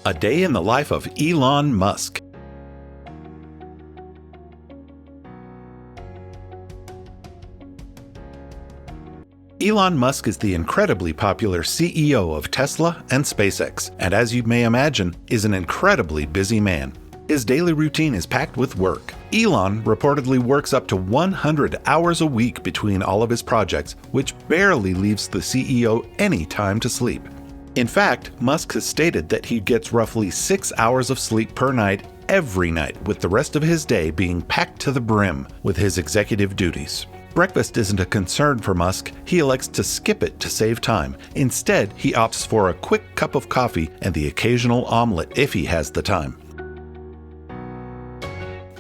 A day in the life of Elon Musk. Elon Musk is the incredibly popular CEO of Tesla and SpaceX, and as you may imagine, is an incredibly busy man. His daily routine is packed with work. Elon reportedly works up to 100 hours a week between all of his projects, which barely leaves the CEO any time to sleep. In fact, Musk has stated that he gets roughly 6 hours of sleep per night every night, with the rest of his day being packed to the brim with his executive duties. Breakfast isn't a concern for Musk. He elects to skip it to save time. Instead, he opts for a quick cup of coffee and the occasional omelet if he has the time.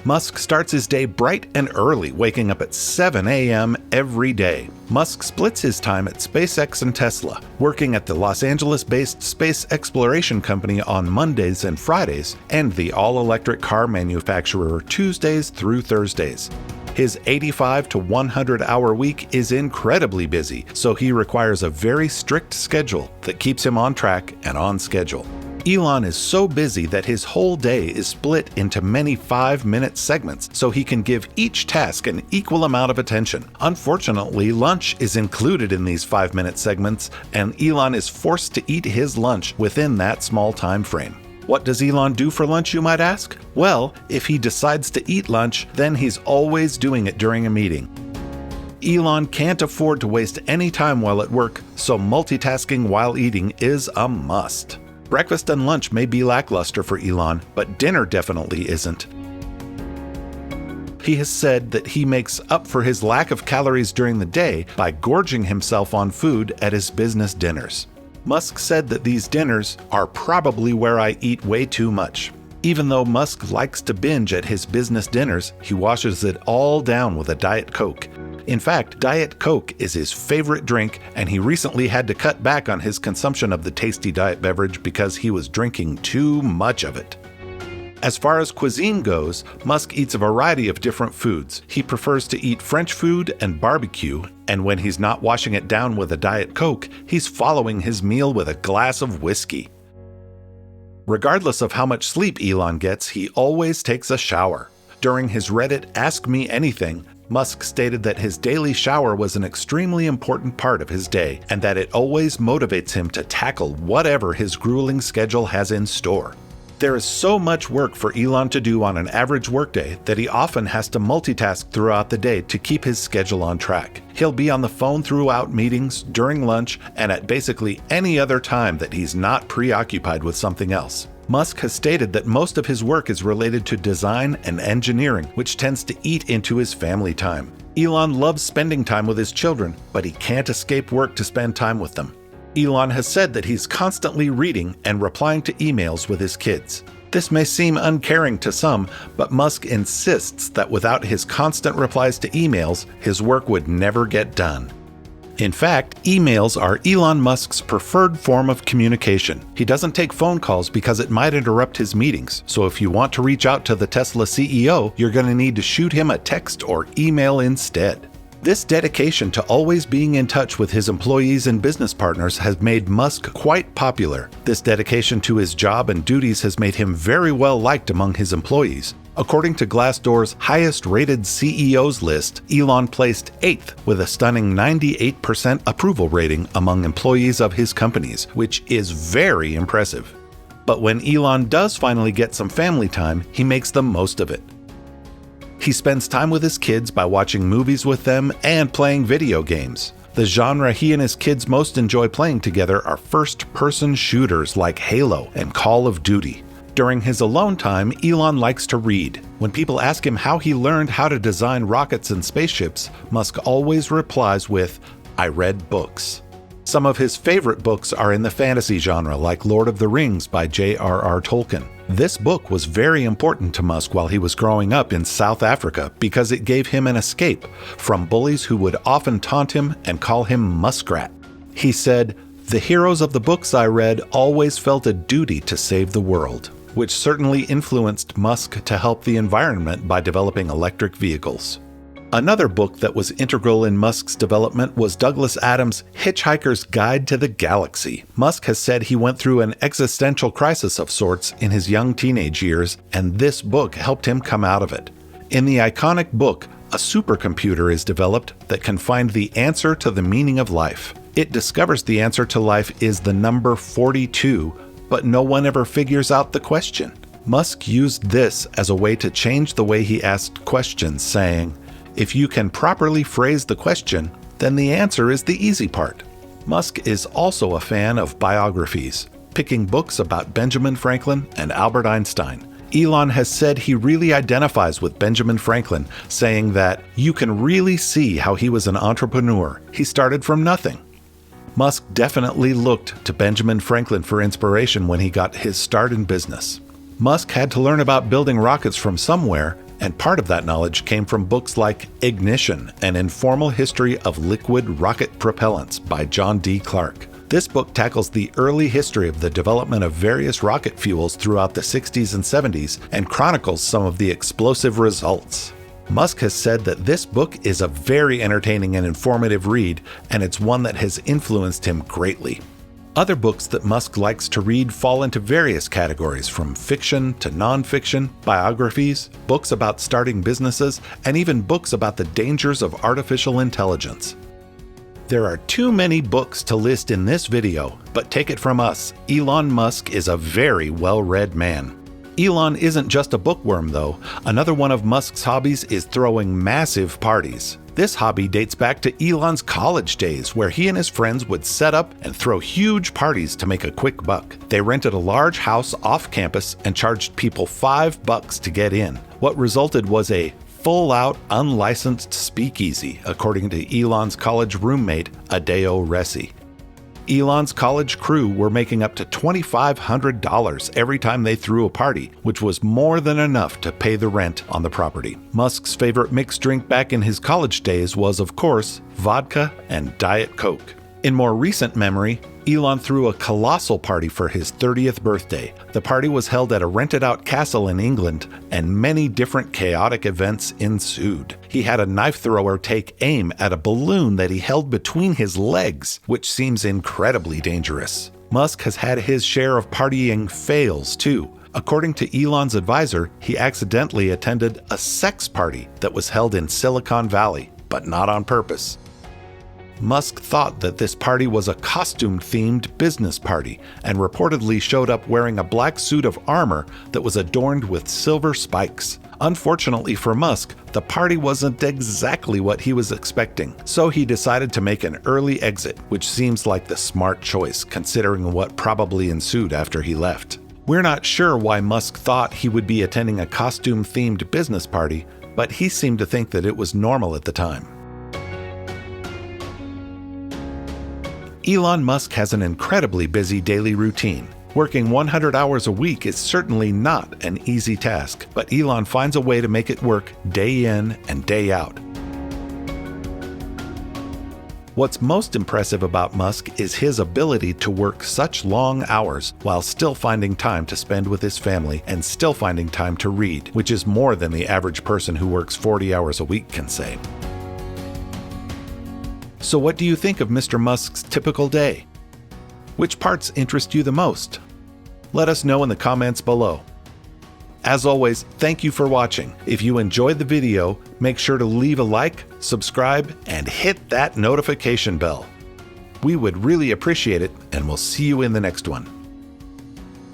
Musk starts his day bright and early, waking up at 7 a.m. every day. Musk splits his time at SpaceX and Tesla, working at the Los Angeles-based space exploration company on Mondays and Fridays, and the all-electric car manufacturer Tuesdays through Thursdays. His 85 to 100-hour week is incredibly busy, so he requires a very strict schedule that keeps him on track and on schedule. Elon is so busy that his whole day is split into many 5-minute segments, so he can give each task an equal amount of attention. Unfortunately, lunch is included in these 5-minute segments, and Elon is forced to eat his lunch within that small time frame. What does Elon do for lunch, you might ask? Well, if he decides to eat lunch, then he's always doing it during a meeting. Elon can't afford to waste any time while at work, so multitasking while eating is a must. Breakfast and lunch may be lackluster for Elon, but dinner definitely isn't. He has said that he makes up for his lack of calories during the day by gorging himself on food at his business dinners. Musk said that these dinners are probably where I eat way too much. Even though Musk likes to binge at his business dinners, he washes it all down with a Diet Coke. In fact, Diet Coke is his favorite drink, and he recently had to cut back on his consumption of the tasty diet beverage because he was drinking too much of it. As far as cuisine goes, Musk eats a variety of different foods. He prefers to eat French food and barbecue, and when he's not washing it down with a Diet Coke, he's following his meal with a glass of whiskey. Regardless of how much sleep Elon gets, he always takes a shower. During his Reddit Ask Me Anything, Musk stated that his daily shower was an extremely important part of his day, and that it always motivates him to tackle whatever his grueling schedule has in store. There is so much work for Elon to do on an average workday that he often has to multitask throughout the day to keep his schedule on track. He'll be on the phone throughout meetings, during lunch, and at basically any other time that he's not preoccupied with something else. Musk has stated that most of his work is related to design and engineering, which tends to eat into his family time. Elon loves spending time with his children, but he can't escape work to spend time with them. Elon has said that he's constantly reading and replying to emails with his kids. This may seem uncaring to some, but Musk insists that without his constant replies to emails, his work would never get done. In fact, emails are Elon Musk's preferred form of communication. He doesn't take phone calls because it might interrupt his meetings, so if you want to reach out to the Tesla CEO, you're going to need to shoot him a text or email instead. This dedication to always being in touch with his employees and business partners has made Musk quite popular. This dedication to his job and duties has made him very well liked among his employees. According to Glassdoor's highest-rated CEOs list, Elon placed 8th with a stunning 98% approval rating among employees of his companies, which is very impressive. But when Elon does finally get some family time, he makes the most of it. He spends time with his kids by watching movies with them and playing video games. The genre he and his kids most enjoy playing together are first-person shooters like Halo and Call of Duty. During his alone time, Elon likes to read. When people ask him how he learned how to design rockets and spaceships, Musk always replies with, "I read books." Some of his favorite books are in the fantasy genre, like Lord of the Rings by J.R.R. Tolkien. This book was very important to Musk while he was growing up in South Africa because it gave him an escape from bullies who would often taunt him and call him Muskrat. He said, "The heroes of the books I read always felt a duty to save the world," which certainly influenced Musk to help the environment by developing electric vehicles. Another book that was integral in Musk's development was Douglas Adams' Hitchhiker's Guide to the Galaxy. Musk has said he went through an existential crisis of sorts in his young teenage years, and this book helped him come out of it. In the iconic book, a supercomputer is developed that can find the answer to the meaning of life. It discovers the answer to life is the number 42, but no one ever figures out the question. Musk used this as a way to change the way he asked questions, saying, "If you can properly phrase the question, then the answer is the easy part." Musk is also a fan of biographies, picking books about Benjamin Franklin and Albert Einstein. Elon has said he really identifies with Benjamin Franklin, saying that you can really see how he was an entrepreneur. He started from nothing. Musk definitely looked to Benjamin Franklin for inspiration when he got his start in business. Musk had to learn about building rockets from somewhere, and part of that knowledge came from books like Ignition, an informal history of liquid rocket propellants by John D. Clark. This book tackles the early history of the development of various rocket fuels throughout the 60s and 70s and chronicles some of the explosive results. Musk has said that this book is a very entertaining and informative read, and it's one that has influenced him greatly. Other books that Musk likes to read fall into various categories, from fiction to nonfiction, biographies, books about starting businesses, and even books about the dangers of artificial intelligence. There are too many books to list in this video, but take it from us, Elon Musk is a very well-read man. Elon isn't just a bookworm, though. Another one of Musk's hobbies is throwing massive parties. This hobby dates back to Elon's college days, where he and his friends would set up and throw huge parties to make a quick buck. They rented a large house off campus and charged people $5 to get in. What resulted was a full-out, unlicensed speakeasy, according to Elon's college roommate, Adeo Resi. Elon's college crew were making up to $2,500 every time they threw a party, which was more than enough to pay the rent on the property. Musk's favorite mixed drink back in his college days was, of course, vodka and Diet Coke. In more recent memory, Elon threw a colossal party for his 30th birthday. The party was held at a rented-out castle in England, and many different chaotic events ensued. He had a knife thrower take aim at a balloon that he held between his legs, which seems incredibly dangerous. Musk has had his share of partying fails, too. According to Elon's advisor, he accidentally attended a sex party that was held in Silicon Valley, but not on purpose. Musk thought that this party was a costume-themed business party and reportedly showed up wearing a black suit of armor that was adorned with silver spikes. Unfortunately for Musk, the party wasn't exactly what he was expecting, so he decided to make an early exit, which seems like the smart choice considering what probably ensued after he left. We're not sure why Musk thought he would be attending a costume-themed business party, but he seemed to think that it was normal at the time. Elon Musk has an incredibly busy daily routine. Working 100 hours a week is certainly not an easy task, but Elon finds a way to make it work day in and day out. What's most impressive about Musk is his ability to work such long hours while still finding time to spend with his family and still finding time to read, which is more than the average person who works 40 hours a week can say. So what do you think of Mr. Musk's typical day? Which parts interest you the most? Let us know in the comments below. As always, thank you for watching. If you enjoyed the video, make sure to leave a like, subscribe, and hit that notification bell. We would really appreciate it, and we'll see you in the next one.